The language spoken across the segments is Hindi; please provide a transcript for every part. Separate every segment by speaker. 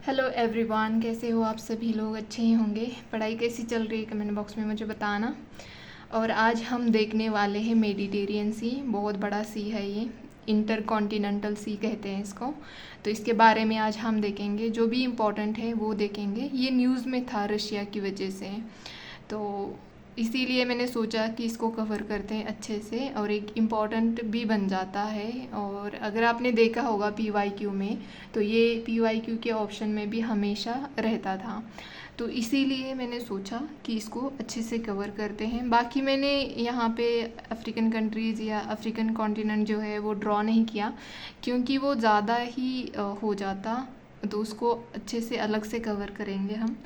Speaker 1: हेलो एवरीवन, कैसे हो आप सभी लोग? अच्छे ही होंगे। पढ़ाई कैसी चल रही है कमेंट बॉक्स में मुझे बताना। और आज हम देखने वाले हैं मेडिटेरियन सी। बहुत बड़ा सी है ये, इंटर कॉन्टिनेंटल सी कहते हैं इसको। तो इसके बारे में आज हम देखेंगे, जो भी इम्पोर्टेंट है वो देखेंगे। ये न्यूज़ में था रशिया की वजह से, तो इसीलिए मैंने सोचा कि इसको कवर करते हैं अच्छे से और एक इम्पॉर्टेंट भी बन जाता है। और अगर आपने देखा होगा PYQ में, तो ये PYQ के ऑप्शन में भी हमेशा रहता था। तो इसीलिए मैंने सोचा कि इसको अच्छे से कवर करते हैं। बाकी मैंने यहाँ पे अफ्रीकन कंट्रीज़ या अफ्रीकन कॉन्टिनेंट जो है वो ड्रॉ नहीं किया, क्योंकि वो ज़्यादा ही हो जाता, तो उसको अच्छे से अलग से कवर करेंगे हम।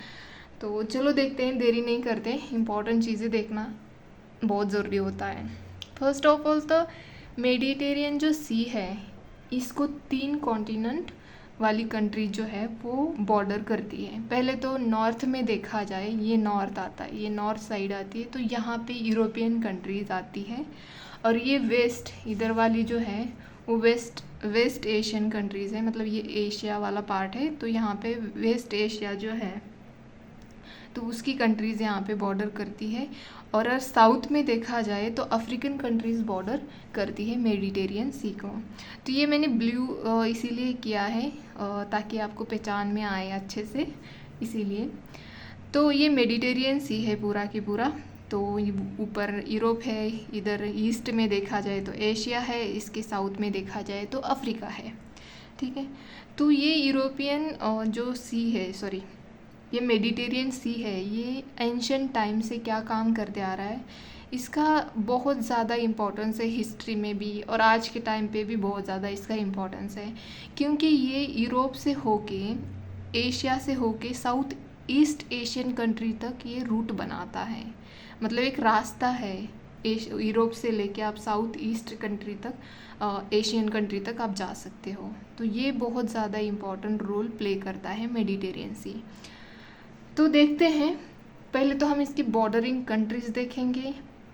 Speaker 1: तो चलो देखते हैं, देरी नहीं करते। इम्पॉर्टेंट चीज़ें देखना बहुत ज़रूरी होता है। फर्स्ट ऑफ ऑल तो मेडिटेरियन जो सी है, इसको 3 कॉन्टिनेंट वाली कंट्री जो है वो बॉर्डर करती है। पहले तो नॉर्थ में देखा जाए, ये नॉर्थ आता है, ये नॉर्थ साइड आती है, तो यहाँ पे यूरोपियन कंट्रीज़ आती है। और ये वेस्ट इधर वाली जो है वो वेस्ट एशियन कंट्रीज़ है, मतलब ये एशिया वाला पार्ट है। तो यहाँ पे वेस्ट एशिया जो है तो उसकी कंट्रीज़ यहाँ पे बॉर्डर करती है। और अगर साउथ में देखा जाए तो अफ्रीकन कंट्रीज़ बॉर्डर करती है मेडिटेरियन सी को। तो ये मैंने ब्लू इसीलिए किया है ताकि आपको पहचान में आए अच्छे से, इसीलिए। तो ये मेडिटेरियन सी है पूरा की पूरा। तो ऊपर यूरोप है, इधर ईस्ट में देखा जाए तो एशिया है, इसके साउथ में देखा जाए तो अफ्रीका है। ठीक है, तो ये यूरोपियन जो सी है, सॉरी, ये मेडिटेरियन सी है, ये एंशियंट टाइम से क्या काम करते आ रहा है, इसका बहुत ज़्यादा इम्पोर्टेंस है हिस्ट्री में भी, और आज के टाइम पे भी बहुत ज़्यादा इसका इम्पोर्टेंस है। क्योंकि ये यूरोप से होके, एशिया से होके साउथ ईस्ट एशियन कंट्री तक ये रूट बनाता है। मतलब एक रास्ता है, यूरोप से लेके आप साउथ ईस्ट कंट्री तक, एशियन कंट्री तक आप जा सकते हो। तो ये बहुत ज़्यादा इम्पोर्टेंट रोल प्ले करता है मेडिटेरियन सी। तो देखते हैं, पहले तो हम इसकी बॉर्डरिंग कंट्रीज़ देखेंगे,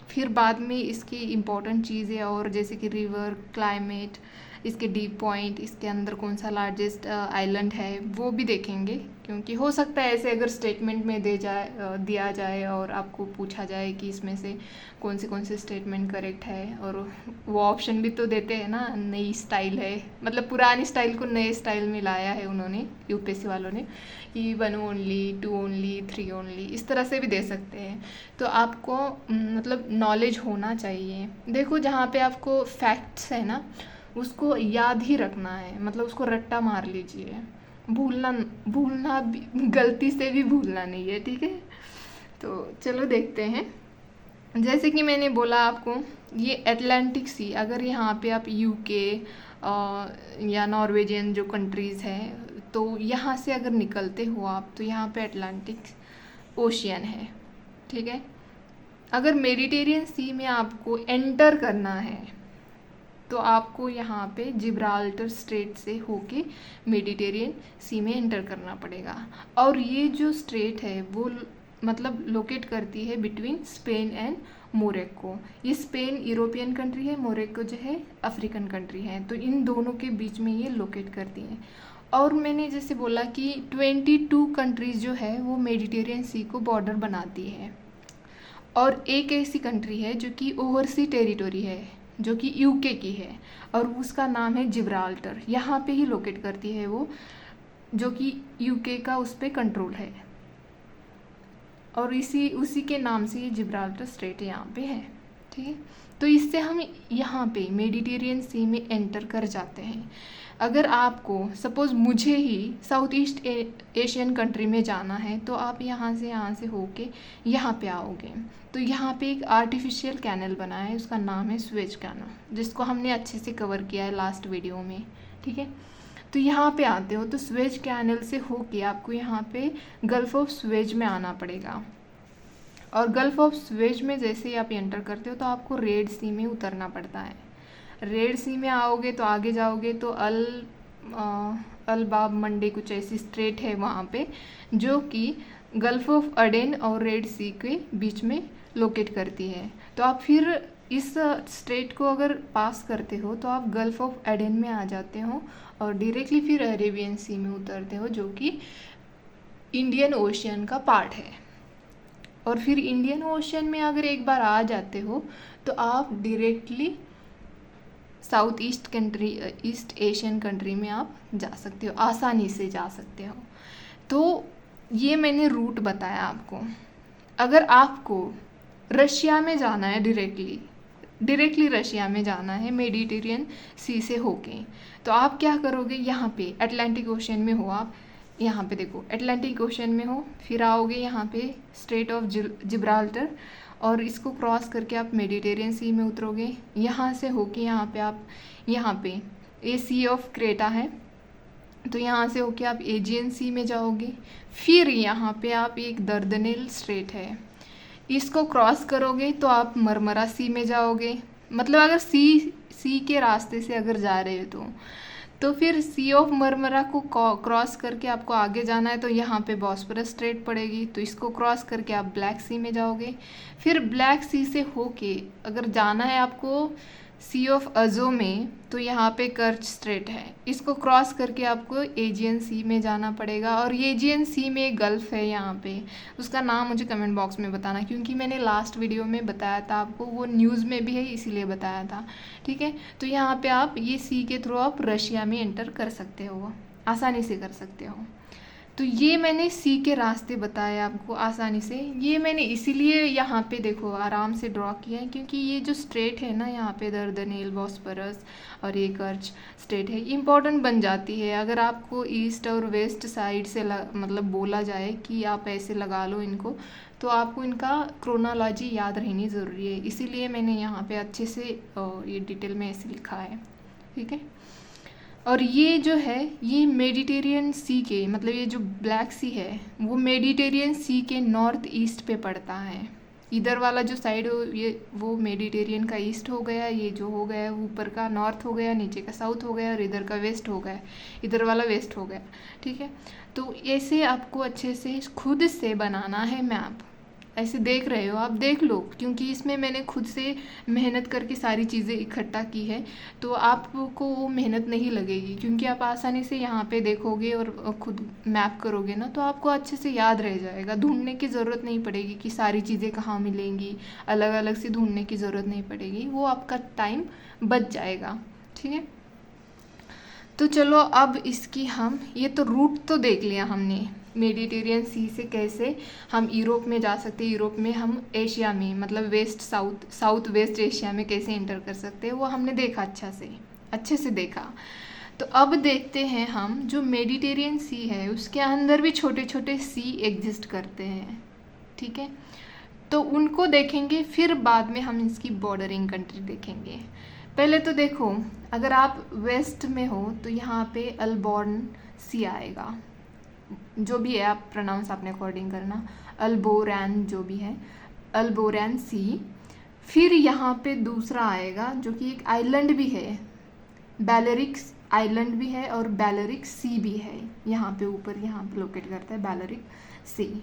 Speaker 1: फिर बाद में इसकी इम्पॉर्टेंट चीज़ें और जैसे कि रिवर, क्लाइमेट, इसके डीप पॉइंट, इसके अंदर कौन सा लार्जेस्ट आइलैंड है वो भी देखेंगे। क्योंकि हो सकता है ऐसे अगर स्टेटमेंट में दिया जाए और आपको पूछा जाए कि इसमें से कौन से स्टेटमेंट करेक्ट है, और वो ऑप्शन भी तो देते हैं ना, नई स्टाइल है, मतलब पुरानी स्टाइल को नए स्टाइल में लाया है उन्होंने, UPSC वालों ने, कि 1 ओनली, 2 ओनली, 3 ओनली, इस तरह से भी दे सकते हैं। तो आपको मतलब नॉलेज होना चाहिए। देखो, जहाँ पे आपको फैक्ट्स है ना, उसको याद ही रखना है, मतलब उसको रट्टा मार लीजिए, भूलना भी, गलती से भी भूलना नहीं है, ठीक है। तो चलो देखते हैं। जैसे कि मैंने बोला आपको, ये अटलांटिक सी, अगर यहाँ पे आप UK या नॉर्वेजियन जो कंट्रीज़ हैं, तो यहाँ से अगर निकलते हो आप, तो यहाँ पे अटलांटिक ओशियन है, ठीक है। अगर मेडिटेरियन सी में आपको एंटर करना है, तो आपको यहाँ पे जिब्राल्टर स्ट्रेट से होके मेडिटेरियन सी में एंटर करना पड़ेगा। और ये जो स्ट्रेट है वो मतलब लोकेट करती है बिटवीन स्पेन एंड मोरक्को। ये स्पेन यूरोपियन कंट्री है, मोरक्को जो है अफ्रीकन कंट्री है, तो इन दोनों के बीच में ये लोकेट करती हैं। और मैंने जैसे बोला कि 22 कंट्रीज़ जो है वो मेडिटेरियन सी को बॉर्डर बनाती है। और एक ऐसी कंट्री है जो कि ओवरसी टेरिटोरी है, जो कि UK की है, और उसका नाम है जिब्राल्टर। यहाँ पे ही लोकेट करती है वो, जो कि UK का उस पर कंट्रोल है, और उसी के नाम से ये जिब्राल्टर स्ट्रेट यहाँ पे है, ठीक है। तो इससे हम यहाँ पे मेडिटेरियन सी में एंटर कर जाते हैं। अगर आपको सपोज़ मुझे ही साउथ ईस्ट एशियन कंट्री में जाना है, तो आप यहाँ से होके यहाँ पे आओगे। तो यहाँ पे एक आर्टिफिशियल कैनल बना है, उसका नाम है स्वेज कैनल, जिसको हमने अच्छे से कवर किया है लास्ट वीडियो में, ठीक है। तो यहाँ पे आते हो तो स्वेज कैनल से होके आपको यहाँ पे गल्फ ऑफ स्वेज में आना पड़ेगा। और गल्फ ऑफ स्वेज में जैसे ही आप एंटर करते हो तो आपको रेड सी में उतरना पड़ता है। रेड सी में आओगे तो आगे जाओगे तो अल बाब मंडे कुछ ऐसी स्ट्रेट है वहाँ पे, जो कि गल्फ ऑफ अडेन और रेड सी के बीच में लोकेट करती है। तो आप फिर इस स्ट्रेट को अगर पास करते हो तो आप गल्फ ऑफ एडन में आ जाते हो और डायरेक्टली फिर अरेबियन सी में उतरते हो, जो कि इंडियन ओशियन का पार्ट है। और फिर इंडियन ओशियन में अगर एक बार आ जाते हो तो आप directly south east Asian country में आप जा सकते हो, आसानी से जा सकते हो। तो ये मैंने रूट बताया आपको। अगर आपको रशिया में जाना है, डायरेक्टली रशिया में जाना है मेडिटेरियन सी से होके, तो आप क्या करोगे, यहाँ पे अटलांटिक ओशन में हो आप, यहाँ पे देखो अटलांटिक ओशन में हो, फिर आओगे यहाँ पे स्ट्रेट ऑफ जिब्राल्टर और इसको क्रॉस करके आप मेडिटेरियन सी में उतरोगे। यहाँ से होके यहाँ पे ये सी ऑफ क्रेटा है, तो यहाँ से होके आप एजियन सी में जाओगे। फिर यहाँ पे आप एक दर्दनेल स्ट्रेट है, इसको क्रॉस करोगे तो आप मरमरा सी में जाओगे। मतलब अगर सी के रास्ते से अगर जा रहे हो तो फिर सी ऑफ मरमरा को क्रॉस करके आपको आगे जाना है, तो यहाँ पे बॉस्फोरस स्ट्रेट पड़ेगी, तो इसको क्रॉस करके आप ब्लैक सी में जाओगे। फिर ब्लैक सी से होके अगर जाना है आपको सी ऑफ अजो में, तो यहाँ पे कर्च स्ट्रेट है, इसको क्रॉस करके आपको एजियन सी में जाना पड़ेगा। और एजियन सी में एक गल्फ है यहाँ पे, उसका नाम मुझे कमेंट बॉक्स में बताना, क्योंकि मैंने लास्ट वीडियो में बताया था आपको, वो न्यूज़ में भी है इसीलिए बताया था, ठीक है। तो यहाँ पे आप ये सी के थ्रू आप रशिया में एंटर कर सकते हो, आसानी से कर सकते हो। तो ये मैंने सी के रास्ते बताए आपको आसानी से। ये मैंने इसीलिए यहाँ पे देखो आराम से ड्रॉ किया है, क्योंकि ये जो स्ट्रेट है ना, यहाँ पे दर्दनेल, बॉस्फोरस और ये कर्च स्ट्रेट है, इम्पॉर्टेंट बन जाती है। अगर आपको ईस्ट और वेस्ट साइड से मतलब बोला जाए कि आप ऐसे लगा लो इनको, तो आपको इनका क्रोनोलॉजी याद रहनी ज़रूरी है। इसीलिए मैंने यहाँ पे अच्छे से ये डिटेल में ऐसे लिखा है, ठीक है। और ये जो है ये मेडिटेरियन सी के, मतलब ये जो ब्लैक सी है वो मेडिटेरियन सी के नॉर्थ ईस्ट पे पड़ता है। इधर वाला जो साइड ये वो मेडिटेरियन का ईस्ट हो गया, ये जो हो गया ऊपर का नॉर्थ हो गया, नीचे का साउथ हो गया, और इधर का वेस्ट हो गया, इधर वाला वेस्ट हो गया, ठीक है। तो ऐसे आपको अच्छे से खुद से बनाना है मैप। ऐसे देख रहे हो आप, देख लो, क्योंकि इसमें मैंने खुद से मेहनत करके सारी चीज़ें इकट्ठा की है, तो आपको वो मेहनत नहीं लगेगी, क्योंकि आप आसानी से यहाँ पे देखोगे और खुद मैप करोगे ना, तो आपको अच्छे से याद रह जाएगा। ढूंढने की ज़रूरत नहीं पड़ेगी कि सारी चीज़ें कहाँ मिलेंगी, अलग अलग से ढूंढने की ज़रूरत नहीं पड़ेगी, वो आपका टाइम बच जाएगा, ठीक है। तो चलो अब इसकी हम ये तो रूट तो देख लिया हमने, मेडिटेरियन सी से कैसे हम यूरोप में जा सकते हैं, यूरोप में हम एशिया में मतलब वेस्ट साउथ वेस्ट एशिया में कैसे एंटर कर सकते हैं, वो हमने देखा अच्छे से देखा। तो अब देखते हैं हम जो मेडिटेरियन सी है उसके अंदर भी छोटे छोटे सी एग्जिस्ट करते हैं, ठीक है। तो उनको देखेंगे, फिर बाद में हम इसकी बॉर्डरिंग कंट्री देखेंगे। पहले तो देखो, अगर आप वेस्ट में हो तो यहाँ पे अल्बोर्न सी आएगा, जो भी है आप प्रोनाउंस अपने अकॉर्डिंग करना, अल्बोरैन जो भी है, अल्बोरैन सी। फिर यहाँ पे दूसरा आएगा जो कि एक आइलैंड भी है, बैलेरिक आइलैंड भी है और बैलेरिक सी भी है, यहाँ पे ऊपर यहाँ पे लोकेट करता है बैलेरिक सी।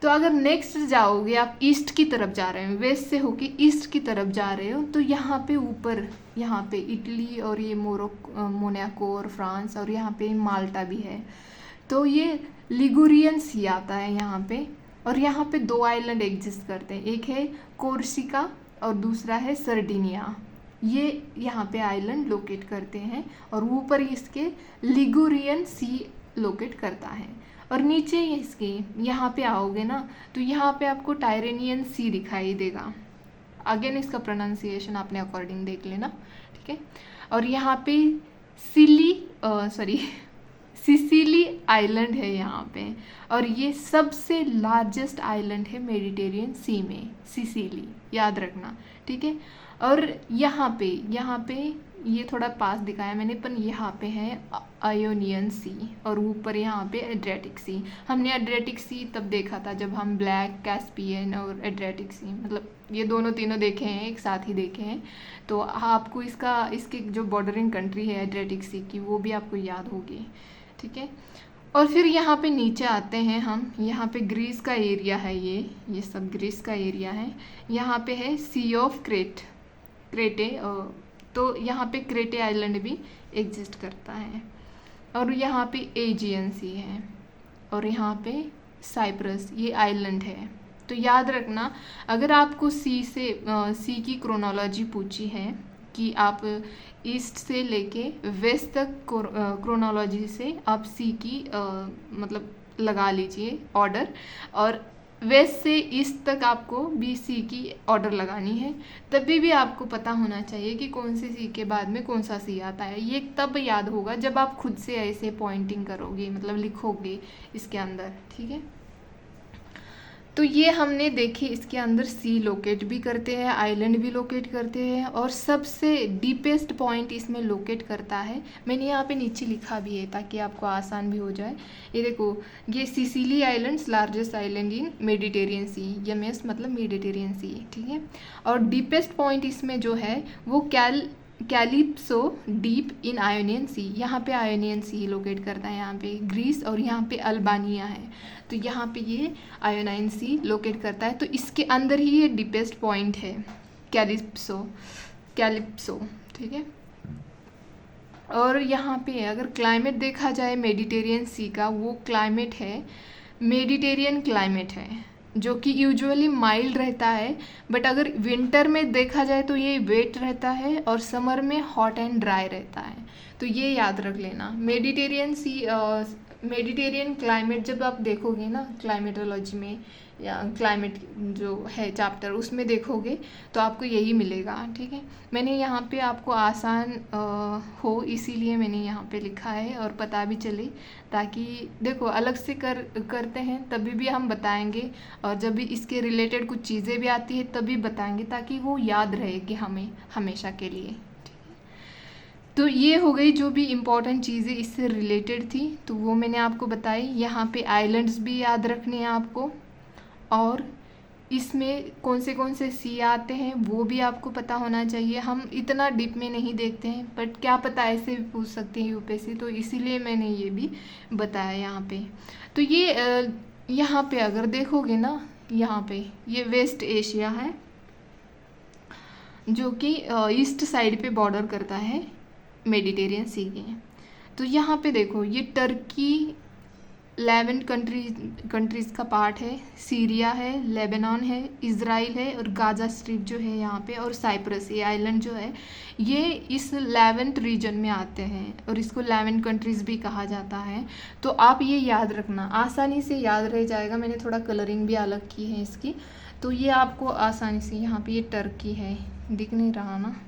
Speaker 1: तो अगर नेक्स्ट जाओगे, आप ईस्ट की तरफ जा रहे हो, वेस्ट से होके ईस्ट की तरफ जा रहे हो, तो यहाँ पे ऊपर यहाँ पे इटली और ये मोनाको और फ्रांस और यहाँ पे माल्टा भी है, तो ये लिगुरियन सी आता है यहाँ पे। और यहाँ पे दो आइलैंड एग्जिस्ट करते हैं, एक है कोर्सिका और दूसरा है सर्डिनिया। ये यहाँ पे आइलैंड लोकेट करते हैं और ऊपर इसके लिगुरियन सी लोकेट करता है। और नीचे इसके यहाँ पे आओगे ना, तो यहाँ पे आपको टायरेनियन सी दिखाई देगा। अगेन इसका प्रोनाउंसिएशन आपने अकॉर्डिंग देख लेना, ठीक है। और यहाँ पे सिसिली आइलैंड है यहाँ पे, और ये सबसे लार्जेस्ट आइलैंड है मेडिटेरियन सी में, सिसिली, याद रखना, ठीक है। और यहाँ पे ये थोड़ा पास दिखाया मैंने, पर यहाँ पे है आयोनियन सी और ऊपर यहाँ पे एड्रियाटिक सी। हमने एड्रियाटिक सी तब देखा था जब हम ब्लैक, कैस्पियन और एड्रियाटिक सी, मतलब ये दोनों तीनों देखे हैं, एक साथ ही देखे हैं। तो आपको इसके जो बॉर्डरिंग कंट्री है एड्रियाटिक सी की, वो भी आपको याद होगी, ठीक है। और फिर यहाँ पे नीचे आते हैं हम, यहाँ पे ग्रीस का एरिया है, ये सब ग्रीस का एरिया है। यहाँ पे है सी ऑफ क्रेटे, तो यहाँ पे क्रेटे आइलैंड भी एग्जिस्ट करता है। और यहाँ पे एजियन सी है, और यहाँ पे साइप्रस, ये आइलैंड है। तो याद रखना, अगर आपको सी की क्रोनोलॉजी पूछी है कि आप ईस्ट से लेके वेस्ट तक क्रोनोलॉजी से आप सी की मतलब लगा लीजिए ऑर्डर, और वेस्ट से ईस्ट तक आपको बी सी की ऑर्डर लगानी है। तभी भी आपको पता होना चाहिए कि कौन से सी के बाद में कौन सा सी आता है। ये तब याद होगा जब आप खुद से ऐसे पॉइंटिंग करोगे, मतलब लिखोगे इसके अंदर, ठीक है। तो ये हमने देखे, इसके अंदर सी लोकेट भी करते हैं, आइलैंड भी लोकेट करते हैं, और सबसे डीपेस्ट पॉइंट इसमें लोकेट करता है। मैंने यहाँ पे नीचे लिखा भी है ताकि आपको आसान भी हो जाए। ये देखो, ये Sicily islands largest island in Mediterranean sea, यमएस मतलब मेडिटेरियन सी, ठीक है। और डीपेस्ट पॉइंट इसमें जो है वो कैलिप्सो डीप इन आयोनियन सी, यहाँ पे आयोनियन सी लोकेट करता है, यहाँ पे ग्रीस, और यहाँ पे अल्बानिया है, तो यहाँ पे ये आयोनाइन सी लोकेट करता है। तो इसके अंदर ही ये डीपेस्ट पॉइंट है, कैलिप्सो, ठीक है। और यहाँ पे अगर क्लाइमेट देखा जाए मेडिटेरियन सी का, वो क्लाइमेट है, मेडिटेरियन क्लाइमेट है, जो कि यूजुअली माइल्ड रहता है। बट अगर विंटर में देखा जाए तो ये वेट रहता है, और समर में हॉट एंड ड्राई रहता है। तो ये याद रख लेना। मेडिटेरियन क्लाइमेट जब आप देखोगे ना क्लाइमेटोलॉजी में, या क्लाइमेट जो है चैप्टर, उसमें देखोगे तो आपको यही मिलेगा, ठीक है। मैंने यहाँ पे आपको आसान हो इसीलिए मैंने यहाँ पे लिखा है, और पता भी चले, ताकि देखो अलग से करते हैं तभी भी हम बताएंगे, और जब भी इसके रिलेटेड कुछ चीज़ें भी आती है तभी बताएंगे, ताकि वो याद रहेगी हमें हमेशा के लिए। तो ये हो गई जो भी इम्पोर्टेंट चीज़ें इससे रिलेटेड थी, तो वो मैंने आपको बताई। यहाँ पे आइलैंड्स भी याद रखने हैं आपको, और इसमें कौन से सी आते हैं वो भी आपको पता होना चाहिए। हम इतना डीप में नहीं देखते हैं, बट क्या पता ऐसे भी पूछ सकते हैं यूपीएससी, तो इसीलिए मैंने ये भी बताया यहाँ पे। तो ये यहाँ पे अगर देखोगे ना, यहाँ पे ये वेस्ट एशिया है, जो कि ईस्ट साइड पे बॉर्डर करता है मेडिटेरियन सी के। तो यहाँ पे देखो, ये टर्की 11 कंट्रीज़ का पार्ट है, सीरिया है, लेबनान है, इज़राइल है, और गाजा स्ट्रिप जो है यहाँ पे, और साइप्रस, ये आइलैंड जो है ये इस 11th रीजन में आते हैं, और इसको 11 कंट्रीज़ भी कहा जाता है। तो आप ये याद रखना, आसानी से याद रह जाएगा। मैंने थोड़ा कलरिंग भी अलग की है इसकी, तो ये आपको आसानी से, यहाँ पे ये टर्की है, दिख नहीं रहा ना,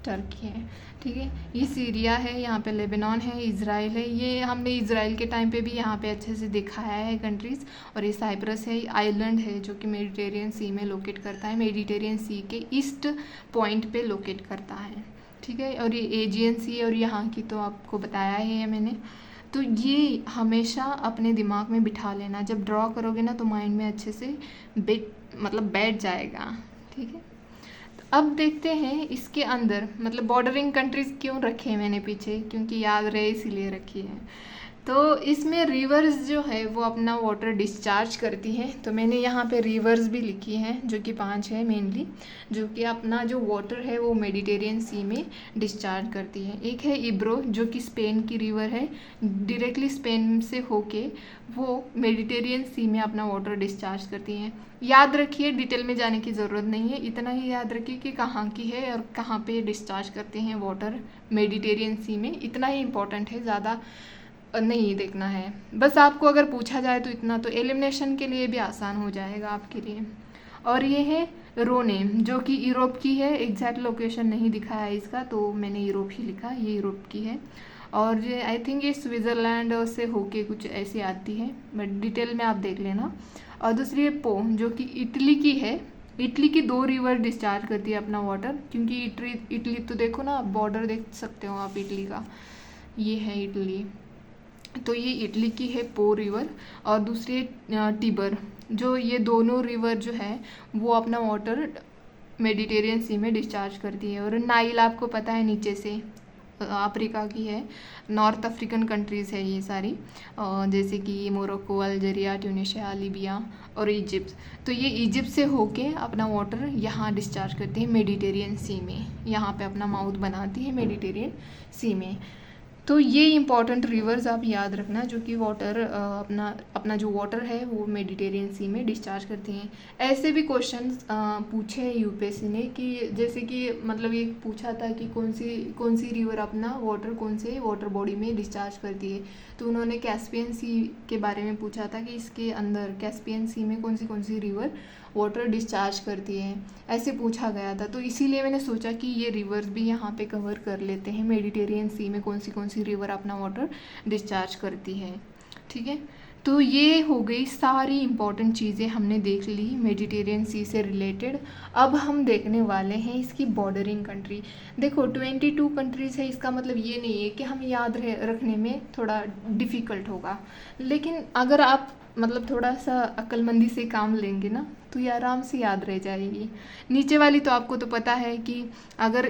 Speaker 1: टर्की है, ठीक है। ये सीरिया है, यहाँ पे लेबनान है, इज़राइल है, ये हमने इज़राइल के टाइम पे भी यहाँ पे अच्छे से दिखाया है कंट्रीज़। और ये साइप्रस है, आइलैंड है जो कि मेडिटेरियन सी में लोकेट करता है, मेडिटेरियन सी के ईस्ट पॉइंट पे लोकेट करता है, ठीक है। और ये एजियन सी है, और यहाँ की तो आपको बताया ही है मैंने। तो ये हमेशा अपने दिमाग में बिठा लेना, जब ड्रॉ करोगे ना तो माइंड में अच्छे से बैठ जाएगा, ठीक है। अब देखते हैं इसके अंदर, मतलब बॉर्डरिंग कंट्रीज़ क्यों रखे हैं मैंने पीछे, क्योंकि याद रहे इसीलिए रखी है। तो इसमें रिवर्स जो है वो अपना वाटर डिस्चार्ज करती है, तो मैंने यहाँ पे रिवर्स भी लिखी हैं जो कि 5 है मेनली, जो कि अपना जो वाटर है वो मेडिटेरियन सी में डिस्चार्ज करती है। एक है इब्रो जो कि स्पेन की रिवर है, डायरेक्टली स्पेन से होके वो मेडिटेरियन सी में अपना वाटर डिस्चार्ज करती हैं। याद रखिए, डिटेल में जाने की ज़रूरत नहीं है, इतना ही याद रखिए कि कहाँ की है और कहाँ पे डिस्चार्ज करते हैं वाटर मेडिटेरियन सी में, इतना ही इम्पोर्टेंट है, ज़्यादा नहीं देखना है। बस आपको अगर पूछा जाए तो इतना, तो एलिमिनेशन के लिए भी आसान हो जाएगा आपके लिए। और ये है रोने, जो कि यूरोप की है, एग्जैक्ट लोकेशन नहीं दिखाया है इसका, तो मैंने यूरोप ही लिखा, ये यूरोप की है। और ये आई थिंक ये स्विट्ज़रलैंड से होके कुछ ऐसी आती है, बट डिटेल में आप देख लेना। और दूसरी है पो, जो कि इटली की है, इटली की 2 रिवर डिस्चार्ज करती है अपना वाटर, क्योंकि इटली तो देखो ना, बॉर्डर देख सकते हो आप इटली का, ये है इटली, तो ये इटली की है पो रिवर। और दूसरी टिबर, जो ये दोनों रिवर जो है वो अपना वाटर मेडिटेरियन सी में डिस्चार्ज करती है। और नाइल आपको पता है नीचे से अफ्रीका की है, नॉर्थ अफ्रीकन कंट्रीज़ है ये सारी, जैसे कि मोरक्को, अल्जीरिया, ट्यूनीशिया, लीबिया और इजिप्ट। तो ये इजिप्ट से होके अपना वाटर यहाँ डिस्चार्ज करते हैं मेडिटेरियन सी में, यहाँ पे अपना माउथ बनाती है मेडिटेरियन सी में। तो ये इंपॉर्टेंट रिवर्स आप याद रखना, जो कि वाटर अपना जो वाटर है वो मेडिटेरियन सी में डिस्चार्ज करती हैं। ऐसे भी क्वेश्चंस पूछे हैं यूपीएससी ने, कि जैसे कि मतलब ये पूछा था कि कौन सी रिवर अपना वाटर कौन से वाटर बॉडी में डिस्चार्ज करती है। तो उन्होंने कैस्पियन सी के बारे में पूछा था कि इसके अंदर कैस्पियन सी में कौन सी रिवर वाटर डिस्चार्ज करती है, ऐसे पूछा गया था। तो इसीलिए मैंने सोचा कि ये रिवर्स भी यहाँ पे कवर कर लेते हैं, मेडिटेरियन सी में कौन सी रिवर अपना वाटर डिस्चार्ज करती है। ठीक है, तो ये हो गई सारी इंपॉर्टेंट चीज़ें हमने देख ली मेडिटेरियन सी से रिलेटेड। अब हम देखने वाले हैं इसकी बॉर्डरिंग कंट्री। देखो 22 कंट्रीज़ है, इसका मतलब ये नहीं है कि हम याद रखने में थोड़ा डिफ़िकल्ट होगा, लेकिन अगर आप मतलब थोड़ा सा अक्लमंदी से काम लेंगे ना तो ये आराम से याद रह जाएगी। नीचे वाली तो आपको तो पता है कि अगर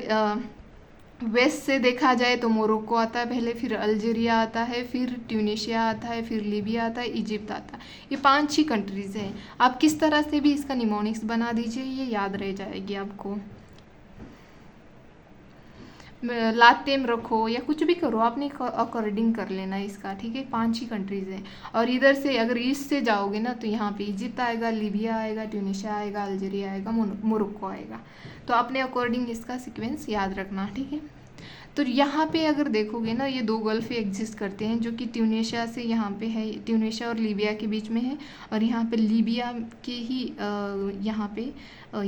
Speaker 1: वेस्ट से देखा जाए तो मोरक्को आता है पहले, फिर अल्जीरिया आता है, फिर ट्यूनीशिया आता है, फिर लीबिया आता है, इजिप्ट आता है। ये 5 ही कंट्रीज़ हैं। आप किस तरह से भी इसका निमोनिक्स बना दीजिए, ये याद रह जाएगी आपको। लातेम रखो या कुछ भी करो, आपने अकॉर्डिंग कर लेना इसका। ठीक है, 5 ही कंट्रीज़ हैं। और इधर से अगर ईस्ट से जाओगे ना तो यहाँ पे इजिप्ट आएगा, लीबिया आएगा, ट्यूनीशिया आएगा, अल्जीरिया आएगा, मोरक्को आएगा। तो आपने अकॉर्डिंग इसका सीक्वेंस याद रखना। ठीक है, तो यहाँ पे अगर देखोगे ना ये 2 गल्फ एग्जिस्ट करते हैं, जो कि ट्यूनीशिया से यहाँ पे है, ट्यूनीशिया और लीबिया के बीच में है, और यहाँ पे लीबिया के ही यहाँ पे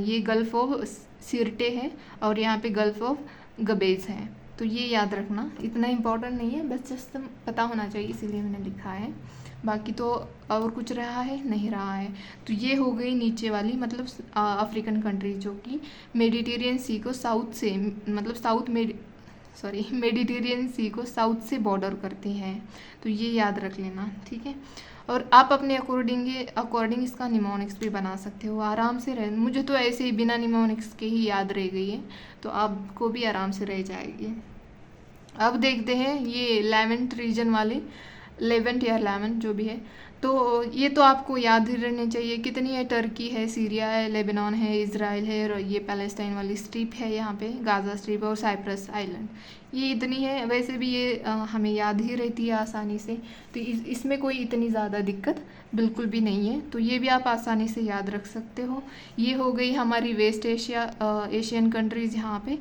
Speaker 1: ये गल्फ ऑफ सिरटे है, और यहाँ पे गल्फ ऑफ गबेज है। तो ये याद रखना, इतना इम्पोर्टेंट नहीं है, बस जस्ट पता होना चाहिए इसीलिए मैंने लिखा है। बाकी तो और कुछ रहा है नहीं रहा है। तो ये हो गई नीचे वाली मतलब अफ्रीकन कंट्री, जो कि मेडिटेरियन सी को साउथ से मतलब मेडिटेरियन सी को साउथ से बॉर्डर करती हैं। तो ये याद रख लेना। ठीक है, और आप अपने अकॉर्डिंग इसका निमोनिक्स भी बना सकते हो, आराम से रह। मुझे तो ऐसे ही बिना निमोनिक्स के ही याद रह गई है, तो आपको भी आराम से रह जाएगी। अब देखते हैं ये लेवेंट रीजन वाले, लेवेंट या लेवेंट जो भी है, तो ये तो आपको याद ही रहने चाहिए। कितनी है, टर्की है, सीरिया है, लेबनान है, इजराइल है, और ये पैलेस्टाइन वाली स्ट्रिप है यहाँ पे, गाज़ा स्ट्रिप और साइप्रस आइलैंड, ये इतनी है। वैसे भी ये हमें याद ही रहती है आसानी से, तो इसमें कोई इतनी ज़्यादा दिक्कत बिल्कुल भी नहीं है। तो ये भी आप आसानी से याद रख सकते हो। ये हो गई हमारी वेस्ट एशियन कंट्रीज़ यहाँ पे,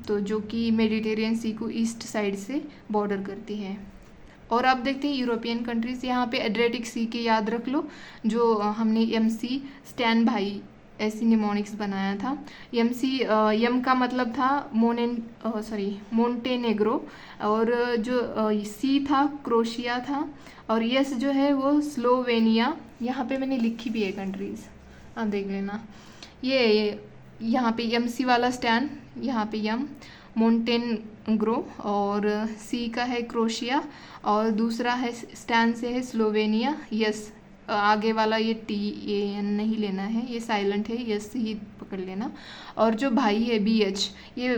Speaker 1: तो जो कि मेडिटेरियन सी को ईस्ट साइड से बॉर्डर करती है। और अब देखते हैं यूरोपियन कंट्रीज़। यहाँ पे एड्रियाटिक सी के याद रख लो, जो हमने MC स्टैन भाई ऐसी निमोनिक्स बनाया था। यम का मतलब था मोंटेनेग्रो, और जो सी था क्रोशिया था, और यस जो है वो स्लोवेनिया। यहाँ पे मैंने लिखी भी है कंट्रीज़, आप देख लेना। ये यहाँ पे MC वाला स्टैन, यहाँ पे यम मोंटेनेग्रो, और सी का है क्रोशिया, और दूसरा है स्टैन से है स्लोवेनिया। यस आगे वाला ये TAN नहीं लेना है, ये साइलेंट है, यस ही पकड़ लेना। और जो भाई है BH, ये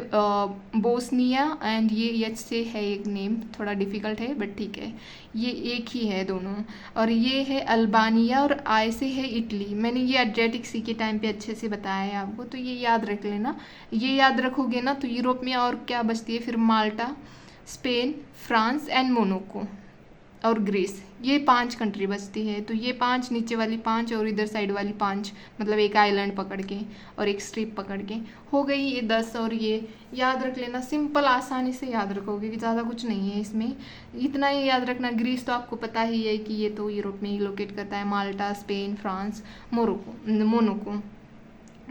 Speaker 1: बोस्निया, एंड ये H से है एक नेम, थोड़ा डिफ़िकल्ट है बट ठीक है, ये एक ही है दोनों। और ये है अल्बानिया, और I से है इटली। मैंने ये एड्रियाटिक सी के टाइम पे अच्छे से बताया है आपको, तो ये याद रख लेना। ये याद रखोगे ना तो यूरोप में और क्या बचती है फिर, माल्टा, स्पेन, फ्रांस एंड मोनाको और ग्रीस, ये 5 कंट्री बचती है। तो ये 5, नीचे वाली 5 और इधर साइड वाली 5, मतलब एक आइलैंड पकड़ के और एक स्ट्रिप पकड़ के हो गई ये 10। और ये याद रख लेना, सिंपल आसानी से याद रखोगे कि ज़्यादा कुछ नहीं है इसमें, इतना ही याद रखना। ग्रीस तो आपको पता ही है कि ये तो यूरोप में ही लोकेट करता है, माल्टा, स्पेन, फ्रांस,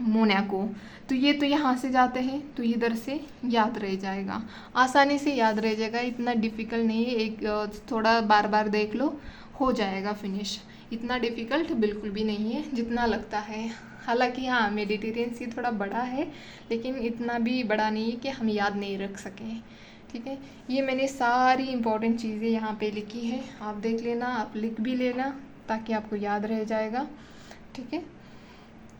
Speaker 1: मोनाको। तो ये तो यहाँ से जाते हैं, तो इधर से याद रह जाएगा, आसानी से याद रह जाएगा, इतना डिफ़िकल्ट नहीं है। एक थोड़ा बार बार देख लो, हो जाएगा फिनिश। इतना डिफ़िकल्ट बिल्कुल भी नहीं है जितना लगता है। हालांकि हाँ, मेडिटेरियन सी थोड़ा बड़ा है, लेकिन इतना भी बड़ा नहीं है कि हम याद नहीं रख सकें। ठीक है, ये मैंने सारी इंपॉर्टेंट चीज़ें यहाँ पे लिखी है, आप देख लेना, आप लिख भी लेना ताकि आपको याद रह जाएगा। ठीक है,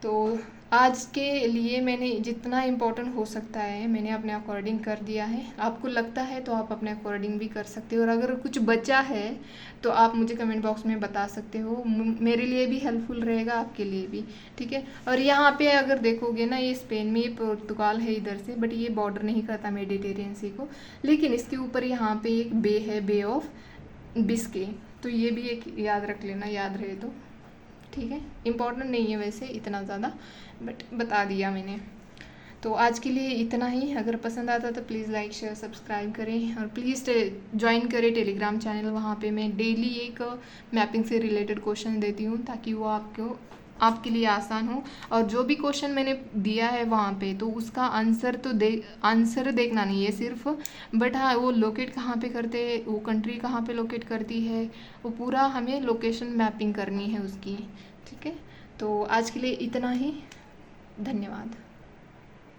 Speaker 1: तो आज के लिए मैंने जितना इम्पोर्टेंट हो सकता है मैंने अपने अकॉर्डिंग कर दिया है। आपको लगता है तो आप अपने अकॉर्डिंग भी कर सकते हो, और अगर कुछ बचा है तो आप मुझे कमेंट बॉक्स में बता सकते हो। मेरे लिए भी हेल्पफुल रहेगा, आपके लिए भी, ठीक है। और यहाँ पे अगर देखोगे ना, ये स्पेन में, ये पुर्तगाल है इधर से, बट ये बॉर्डर नहीं करता मेडिटेरियन सी को, लेकिन इसके ऊपर यहाँ पे एक बे है, बे ऑफ बिस्के, तो ये भी एक याद रख लेना, याद रहे तो, ठीक है। इम्पॉर्टेंट नहीं है वैसे इतना ज़्यादा, बट बता दिया मैंने। तो आज के लिए इतना ही। अगर पसंद आता तो प्लीज़ लाइक शेयर सब्सक्राइब करें, और प्लीज़ ज्वाइन करें टेलीग्राम चैनल। वहाँ पे मैं डेली एक मैपिंग से रिलेटेड क्वेश्चन देती हूँ, ताकि वो आपके लिए आसान हो। और जो भी क्वेश्चन मैंने दिया है वहाँ पे, तो उसका आंसर तो आंसर देखना नहीं है सिर्फ, बट हाँ वो लोकेट कहाँ पे करते हैं, वो कंट्री कहाँ पे लोकेट करती है, वो पूरा हमें लोकेशन मैपिंग करनी है उसकी, ठीक है। तो आज के लिए इतना ही, धन्यवाद।